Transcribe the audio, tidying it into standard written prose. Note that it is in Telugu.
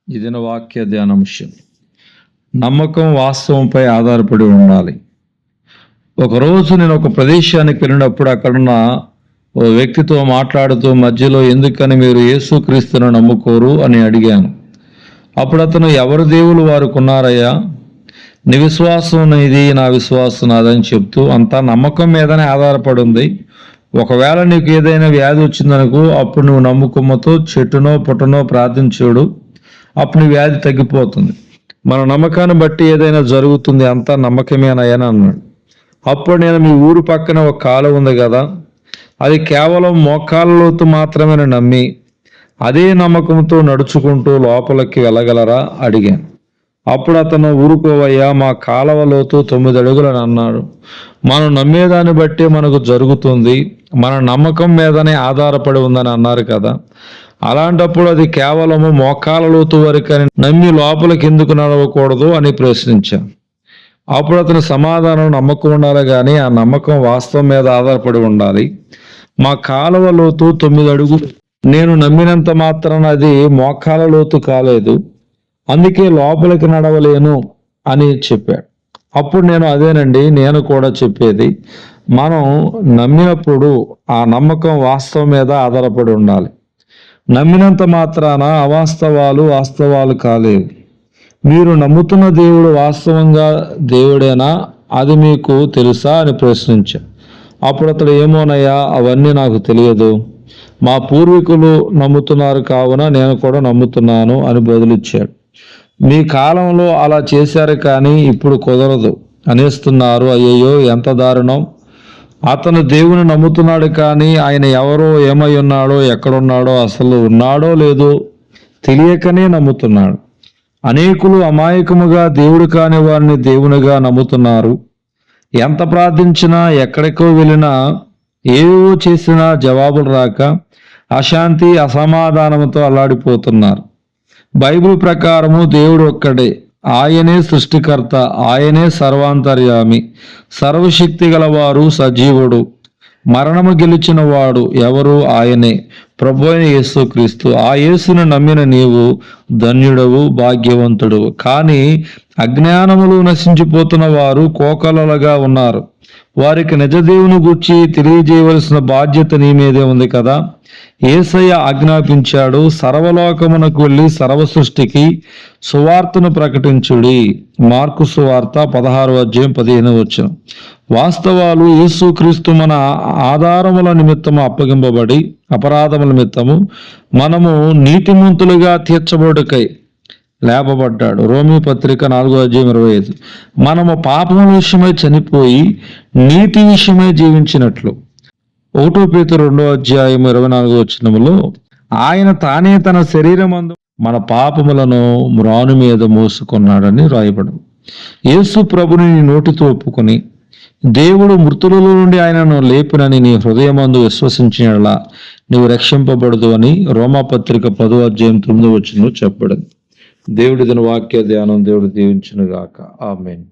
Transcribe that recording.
ఇదిన వాక్య ధ్యానాంశం. నమ్మకం వాస్తవంపై ఆధారపడి ఉండాలి. ఒకరోజు నేను ఒక ప్రదేశానికి వెళ్ళినప్పుడు అక్కడున్న ఓ వ్యక్తితో మాట్లాడుతూ మధ్యలో ఎందుకని మీరు యేసుక్రీస్తును నమ్ముకోరు అని అడిగాను. అప్పుడు అతను ఎవరు దేవులు వారికి ఉన్నారయ్యా, నీ విశ్వాసం ఇది, నా విశ్వాసం నాదని చెప్తూ అంతా నమ్మకం మీదనే ఆధారపడి ఉంది. ఒకవేళ నీకు ఏదైనా వ్యాధి వచ్చిందనుకో, అప్పుడు నువ్వు నమ్మకముతో చెట్టునో పుట్టనో ప్రార్థించుడు, అప్పుడు నీ వ్యాధి తగ్గిపోతుంది. మన నమ్మకాన్ని బట్టి ఏదైనా జరుగుతుంది, అంతా నమ్మకమేనయ్యని అన్నాడు. అప్పుడు నేను మీ ఊరు పక్కన ఒక కాలువ ఉంది కదా, అది కేవలం మోకాళ్ళ లోతు మాత్రమే నమ్మి అదే నమ్మకంతో నడుచుకుంటూ లోపలికి వెళ్ళగలరా అడిగాను. అప్పుడు అతను ఊరుకోవయ్యా, మా కాలువ లోతు 9 అడుగులని అన్నాడు. మనం నమ్మేదాన్ని బట్టి మనకు జరుగుతుంది, మన నమ్మకం మీదనే ఆధారపడి ఉందని అన్నారు కదా, అలాంటప్పుడు అది కేవలము మోకాళ్ళ లోతు వరకని నమ్మి లోపలికి ఎందుకు నడవకూడదు అని ప్రశ్నించాను. అప్పుడు అతని సమాధానం, నమ్మకం ఉండాలి కానీ ఆ నమ్మకం వాస్తవం మీద ఆధారపడి ఉండాలి. మా కాలువ లోతు 9 అడుగులు, నేను నమ్మినంత మాత్రాన అది మోకాళ్ళ లోతు కాలేదు, అందుకే లోపలికి నడవలేను అని చెప్పాడు. అప్పుడు నేను అదేనండి నేను కూడా చెప్పేది, మనం నమ్మినప్పుడు ఆ నమ్మకం వాస్తవం మీద ఆధారపడి ఉండాలి. నమ్మినంత మాత్రాన వాస్తవాలు కాలేవు. మీరు నమ్ముతున్న దేవుడు వాస్తవంగా దేవుడేనా, అది మీకు తెలుసా అని ప్రశ్నించా. అప్పుడు అతడు, ఏమోనయ్యా, అవన్నీ నాకు తెలియదు, మా పూర్వీకులు నమ్ముతున్నారు కావున నేను కూడా నమ్ముతున్నాను అని బదులిచ్చాడు. మీ కాలంలో అలా చేశారు కానీ ఇప్పుడు కుదరదు అనేస్తున్నారు. అయ్యయ్యో, ఎంత దారుణం. అతను దేవుని నమ్ముతున్నాడు కానీ ఆయన ఎవరో, ఏమై ఉన్నాడో, ఎక్కడున్నాడో, అసలు ఉన్నాడో లేదో తెలియకనే నమ్ముతున్నాడు. అనేకులు అమాయకముగా దేవుడు కాని వారిని దేవునిగా నమ్ముతున్నారు. ఎంత ప్రార్థించినా, ఎక్కడికో వెళ్ళినా, ఏవో చేసినా జవాబులు రాక అశాంతి అసమాధానంతో అల్లాడిపోతున్నారు. బైబిల్ ప్రకారము దేవుడు ఒక్కడే, ఆయనే సృష్టికర్త, ఆయనే సర్వాంతర్యామి, సర్వశక్తి గలవారు, సజీవుడు, మరణము గెలిచిన వాడు ఎవరు, ఆయనే ప్రభు అయిన యేసుక్రీస్తు. ఆ యేసును నమ్మిన నీవు ధన్యుడవు, భాగ్యవంతుడు. కానీ అజ్ఞానములు నశించిపోతున్న వారు కోకలలుగా ఉన్నారు. వారికి నిజదేవుని గూర్చి తెలియజేయవలసిన బాధ్యత నీ మీదే ఉంది కదా. యేసయ్య ఆజ్ఞాపించాడు, సర్వలోకమునకు వెళ్ళి సర్వ సృష్టికి సువార్తను ప్రకటించుడి. మార్కు సువార్త 16:15. వాస్తవాలు, యేసుక్రీస్తు మన ఆధారముల నిమిత్తము అప్పగింపబడి అపరాధముల నిమిత్తము మనము నీతిమంతులుగా తీర్చబడుటకై లేపబడ్డాడు. రోమీ పత్రిక 4:25. మనము పాపముల విషయమై చనిపోయి నీతి విషయమై జీవించినట్లు 1 పేతురు 2:24 ఆయన తానే తన శరీరమందు మన పాపములను మ్రాను మీద మోసుకున్నాడని రాయబడు. యేసు ప్రభుని నీ నోటితో ఒప్పుకొని దేవుడు మృతులలో నుండి ఆయనను లేపినని నీ హృదయమందు విశ్వసించినలా నీవు రక్షింపబడదు అని రోమాపత్రిక 10:9 చెప్పబడింది. దేవుడి దిన వాక్య ధ్యానం దేవుడు దీవించును గాక. ఆమేన్.